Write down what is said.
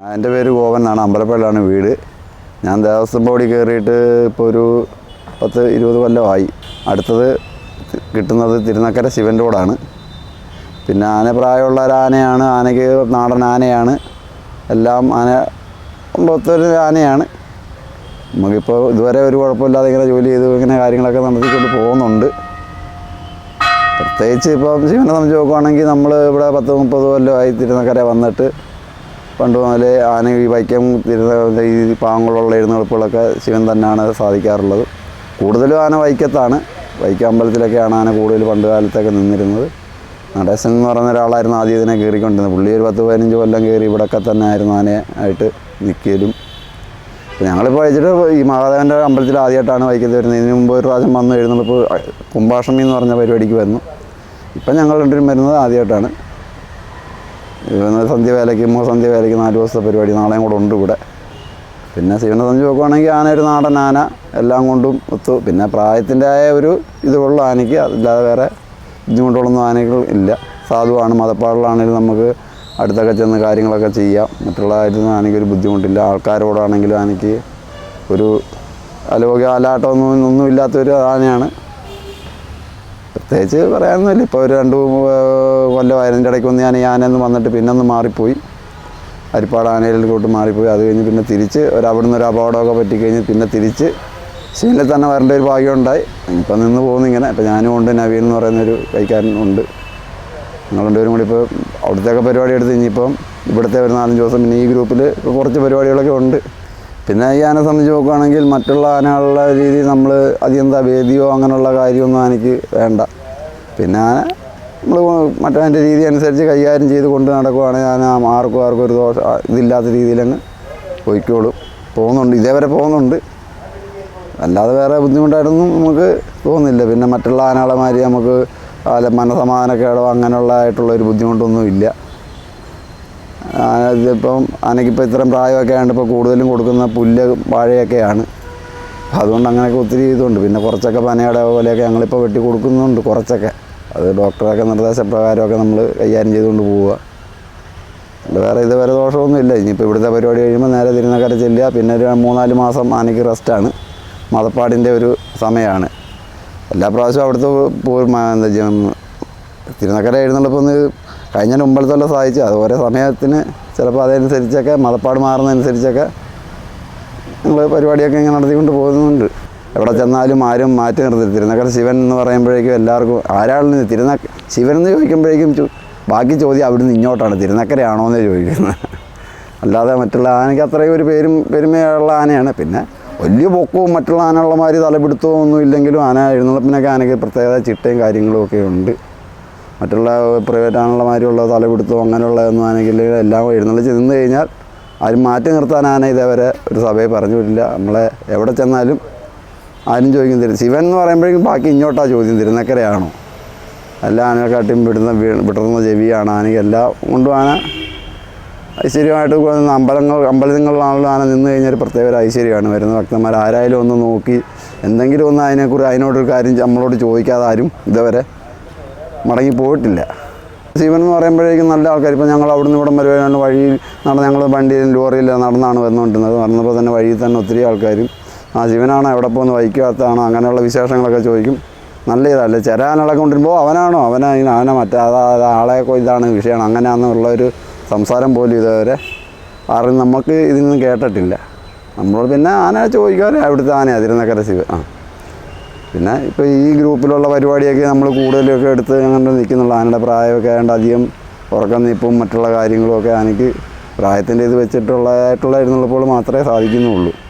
എൻ്റെ പേര് ഗോവൻ എന്നാണ്. അമ്പലപ്പള്ളിയാണ് വീട്. ഞാൻ ദേവസ്വം ബോർഡിൽ കയറിയിട്ട് ഇപ്പോൾ ഒരു 10-20 കൊല്ലമായി. അടുത്തത് കിട്ടുന്നത് തിരുനക്കര ശിവൻ്റെ കൂടാണ്. പിന്നെ ആന പ്രായമുള്ള ഒരു ആനയാണ്. ആനയ്ക്ക് നാടൻ ആനയാണ്. എല്ലാം ആന ഒത്തൊരു ആനയാണ്. നമുക്കിപ്പോൾ ഇതുവരെ ഒരു കുഴപ്പമില്ലാതെ ഇങ്ങനെ ജോലി ചെയ്ത് ഇങ്ങനെ കാര്യങ്ങളൊക്കെ നടത്തിക്കൊണ്ട് പോകുന്നുണ്ട്. പ്രത്യേകിച്ച് ഇപ്പം ശിവനെ സംബന്ധിച്ച് നോക്കുകയാണെങ്കിൽ നമ്മൾ ഇവിടെ 10-30 കൊല്ലമായി തിരുനക്കര വന്നിട്ട് പണ്ട് മുതലേ ആന ഈ വൈക്കം ഈ പാങ്ങളുള്ള എഴുന്നള്ളിപ്പുകളൊക്കെ ശിവൻ തന്നെയാണ് സാധിക്കാറുള്ളത്. കൂടുതലും ആന വൈക്കത്താണ്. വൈക്കം അമ്പലത്തിലൊക്കെയാണ് ആന കൂടുതൽ പണ്ട് കാലത്തൊക്കെ നിന്നിരുന്നത്. നടേശൻ എന്ന് പറയുന്ന ഒരാളായിരുന്നു ആദ്യം ഇതിനെ കയറിക്കൊണ്ടിരുന്നത്. പുള്ളി ഒരു 10-15 കൊല്ലം കയറി ഇവിടെയൊക്കെ തന്നെ ആയിരുന്നു ആനയായിട്ട് നിൽക്കലും. ഞങ്ങളിപ്പോൾ അയച്ചിട്ട് ഈ മഹാദേവൻ്റെ അമ്പലത്തിൽ ആദ്യമായിട്ടാണ് വൈക്കത്ത് വരുന്നത്. ഇതിന് മുമ്പ് ഒരു പ്രാവശ്യം വന്നു എഴുന്നള്ളിപ്പ് കുംഭാഷ്ടമി എന്ന് പറഞ്ഞ പരിപാടിക്ക് വന്നു. ഇപ്പം ഞങ്ങൾ രണ്ടുപേരും വരുന്നത് ആദ്യമായിട്ടാണ്. സന്ധ്യവേലയ്ക്ക് 4 ദിവസത്തെ പരിപാടി നാളെയും കൂടെ ഉണ്ട് ഇവിടെ. പിന്നെ ശിവനെ സംബന്ധിച്ച് നോക്കുകയാണെങ്കിൽ ആന ഒരു നാടൻ ആന എല്ലാം കൊണ്ടും ഒത്തു. പിന്നെ പ്രായത്തിൻ്റെതായ ഒരു ഇതുള്ള ആനയ്ക്ക് അല്ലാതെ വേറെ ബുദ്ധിമുട്ടുകളൊന്നും ആനകൾ ഇല്ല. സാധുവാണ്. മതപ്പാടിലാണെങ്കിലും നമുക്ക് അടുത്തൊക്കെ ചെന്ന് കാര്യങ്ങളൊക്കെ ചെയ്യാം. മറ്റുള്ള കാര്യത്തിനും ആനയ്ക്ക് ഒരു ബുദ്ധിമുട്ടില്ല. ആൾക്കാരോടാണെങ്കിലും ആനയ്ക്ക് ഒരു അലാട്ടമൊന്നും ഇല്ലാത്തൊരു ആനയാണ്. പ്രത്യേകിച്ച് പറയാനൊന്നുമില്ല. ഇപ്പോൾ ഒരു 2 കൊല്ലമായതിൻ്റെ ഇടയ്ക്കൊന്ന് ഞാൻ ഈ ആനയെന്ന് വന്നിട്ട് പിന്നെ ഒന്ന് മാറിപ്പോയി. അരിപ്പാട് ആനയിലോട്ട് മാറിപ്പോയി. അത് കഴിഞ്ഞ് പിന്നെ തിരിച്ച് അവിടുന്ന് ഒരു അപകടമൊക്കെ പറ്റിക്കഴിഞ്ഞ് പിന്നെ തിരിച്ച് ശീലത്തിൽ തന്നെ വരേണ്ട ഒരു ഭാഗ്യം ഉണ്ടായി. ഇപ്പം നിന്ന് പോകുന്നു ഇങ്ങനെ. ഇപ്പം ഞാനും ഉണ്ട്, നവീൻ എന്ന് പറയുന്നൊരു കൈക്കാരൻ ഉണ്ട്. ഞങ്ങൾ രണ്ടുപേരും കൂടി ഇപ്പോൾ അവിടുത്തെയൊക്കെ പരിപാടി എടുത്ത് ഇനിയിപ്പം ഇവിടുത്തെ ഒരു 4-5 ദിവസം പിന്നെ ഈ ഗ്രൂപ്പിൽ കുറച്ച് പരിപാടികളൊക്കെ ഉണ്ട്. പിന്നെ ഈ ആനയെ സംബന്ധിച്ച് നോക്കുകയാണെങ്കിൽ മറ്റുള്ള ആനകളുടെ രീതി നമ്മൾ അധികം വേദിയോ അങ്ങനെയുള്ള കാര്യമൊന്നും ആനയ്ക്ക് വേണ്ട. പിന്നെ ആന നമ്മൾ മറ്റതിൻ്റെ രീതി അനുസരിച്ച് കൈകാര്യം ചെയ്ത് കൊണ്ട് നടക്കുകയാണെങ്കിൽ ആന ആർക്കും ഒരു ഇതില്ലാത്ത രീതിയിലങ്ങ് പോയിക്കോളും. പോകുന്നുണ്ട്, ഇതേവരെ പോകുന്നുണ്ട്. അല്ലാതെ വേറെ ബുദ്ധിമുട്ടായിട്ടൊന്നും നമുക്ക് തോന്നുന്നില്ല. പിന്നെ മറ്റുള്ള ആനകളെ മാതിരി നമുക്ക് മനസമാധാനക്കേടോ അങ്ങനെയുള്ളതായിട്ടുള്ളൊരു ബുദ്ധിമുട്ടൊന്നും ഇല്ല. ഇതിപ്പം ആനയ്ക്കിപ്പോൾ ഇത്രയും പ്രായമൊക്കെ ആയതുകൊണ്ട് ഇപ്പോൾ കൂടുതലും കൊടുക്കുന്ന പുല്ല് വാഴയൊക്കെയാണ്. അതുകൊണ്ട് അങ്ങനെയൊക്കെ ഒത്തിരി ഇതുണ്ട്. പിന്നെ കുറച്ചൊക്കെ പനയുടെ പോലെയൊക്കെ ഞങ്ങളിപ്പോൾ വെട്ടി കൊടുക്കുന്നുണ്ട് കുറച്ചൊക്കെ. അത് ഡോക്ടറൊക്കെ നിർദ്ദേശപ്രകാരമൊക്കെ നമ്മൾ കൈകാര്യം ചെയ്തുകൊണ്ട് പോവുക. വേറെ ഇതുവരെ ദോഷമൊന്നുമില്ല. ഇനിയിപ്പോൾ ഇവിടുത്തെ പരിപാടി കഴിയുമ്പോൾ നേരെ തിരുനക്കര ചെല്ലുക. പിന്നെ ഒരു 3-4 മാസം ആനയ്ക്ക് റെസ്റ്റാണ്. മതപ്പാടിൻ്റെ ഒരു സമയമാണ്. എല്ലാ പ്രാവശ്യവും അവിടുത്തെ തിരുനക്കര എഴുന്നള്ളിപ്പോൾ ഒന്ന് കഴിഞ്ഞ മുമ്പലത്തെല്ലാം സാധിച്ചു. അത് ഓരോ സമയത്തിന് ചിലപ്പോൾ അതനുസരിച്ചൊക്കെ മതപ്പാട് മാറുന്നതനുസരിച്ചൊക്കെ നമ്മൾ പരിപാടിയൊക്കെ ഇങ്ങനെ നടത്തിക്കൊണ്ട് പോകുന്നുണ്ട്. എവിടെ ചെന്നാലും ആരും മാറ്റി നിർത്തി. തിരുനക്കര ശിവൻ എന്ന് പറയുമ്പോഴേക്കും എല്ലാവർക്കും ആരാളിന് ശിവൻ എന്ന് ചോദിക്കുമ്പോഴേക്കും ബാക്കി ചോദ്യം അവിടുന്ന് ഇങ്ങോട്ടാണ്, തിരുനക്കരയാണോ എന്നേ ചോദിക്കുന്നത്. അല്ലാതെ മറ്റുള്ള ആനയ്ക്ക് അത്രയും ഒരു പെരുമയുള്ള ആനയാണ്. പിന്നെ വലിയ പൊക്കവും മറ്റുള്ള ആനകളുടെ മാതിരി തലപിടുത്തവും ഒന്നും ഇല്ലെങ്കിലും ആന എഴുന്നള്ളിപ്പിനൊക്കെ ആനയ്ക്ക് പ്രത്യേകത ചിട്ടയും കാര്യങ്ങളും ഒക്കെ ഉണ്ട്. മറ്റുള്ള പ്രൈവറ്റ് ആനകളുടെ മാതിരിയുള്ള തലപിടുത്തവും അങ്ങനെയുള്ളതൊന്നും ആനയ്ക്കില്ലെങ്കിൽ എല്ലാം എഴുന്നള്ളിച്ച് നിന്ന് കഴിഞ്ഞാൽ ആരും മാറ്റി നിർത്താൻ ആന ഇതേവരെ ഒരു സഭയെ പറഞ്ഞു വിട്ടില്ല. നമ്മളെ എവിടെ ചെന്നാലും ആരും ചോദിക്കും ശിവൻ എന്ന് പറയുമ്പോഴേക്കും ബാക്കി ഇങ്ങോട്ടാണ് ചോദ്യം, തിരുനക്കരയാണോ? എല്ലാ ആനകളെക്കാട്ടിയും വിടർന്ന ചെവിയാണ് ആനയ്ക്ക്. എല്ലാം കൊണ്ടും ആന ഐശ്വര്യമായിട്ട് അമ്പലങ്ങളിലാണല്ലോ ആന നിന്ന് കഴിഞ്ഞാൽ പ്രത്യേക ഒരു ഐശ്വര്യമാണ്. വരുന്ന ഭക്തന്മാർ ആരായാലും ഒന്ന് നോക്കി എന്തെങ്കിലും ഒന്ന് അതിനോടൊരു കാര്യം നമ്മളോട് ചോദിക്കാതെ ആരും ഇതുവരെ മടങ്ങി പോയിട്ടില്ല. ശിവൻ എന്ന് പറയുമ്പോഴേക്കും നല്ല ആൾക്കാർ. ഇപ്പോൾ ഞങ്ങൾ അവിടുന്ന് ഇവിടം വരുവാൻ വഴിയിൽ ഞങ്ങൾ വണ്ടിയിലും ലോറിയിലും നടന്നാണ് വന്നുകൊണ്ടിരുന്നത്. വന്നപ്പോൾ തന്നെ വഴിയിൽ തന്നെ ഒത്തിരി ആൾക്കാരും ശിവനാണോ, എവിടെ പോകുന്നു, വൈക്കകത്താണോ, അങ്ങനെയുള്ള വിശേഷങ്ങളൊക്കെ ചോദിക്കും. നല്ല ഇതല്ലേ ചില ആനകളൊക്കെ കൊണ്ടിരുമ്പോൾ അവനാണോ അവനെ മറ്റേ ആളെ ഇതാണ് വിഷയമാണ് അങ്ങനെയാണെന്നുള്ളൊരു സംസാരം പോലും ഇതുവരെ ആരും നമുക്ക് ഇതിൽ നിന്ന് കേട്ടിട്ടില്ല. നമ്മളോട് പിന്നെ ആന ചോദിക്കാതെ അവിടുത്തെ ആനയാണ് തിരുനക്കര ശിവൻ. പിന്നെ ഇപ്പോൾ ഈ ഗ്രൂപ്പിലുള്ള പരിപാടിയൊക്കെ നമ്മൾ കൂടുതലൊക്കെ എടുത്ത് അങ്ങനെ നിൽക്കുന്നുള്ള. ആനയുടെ പ്രായമൊക്കെ ആയതുകൊണ്ട് അധികം ഉറക്കം നിൽപ്പും മറ്റുള്ള കാര്യങ്ങളുമൊക്കെ ആനയ്ക്ക് പ്രായത്തിൻ്റെ ഇത് വെച്ചിട്ടുള്ളതായിട്ടുള്ള എഴുന്നള്ളിപ്പുകൾ മാത്രമേ സാധിക്കുന്നുള്ളൂ.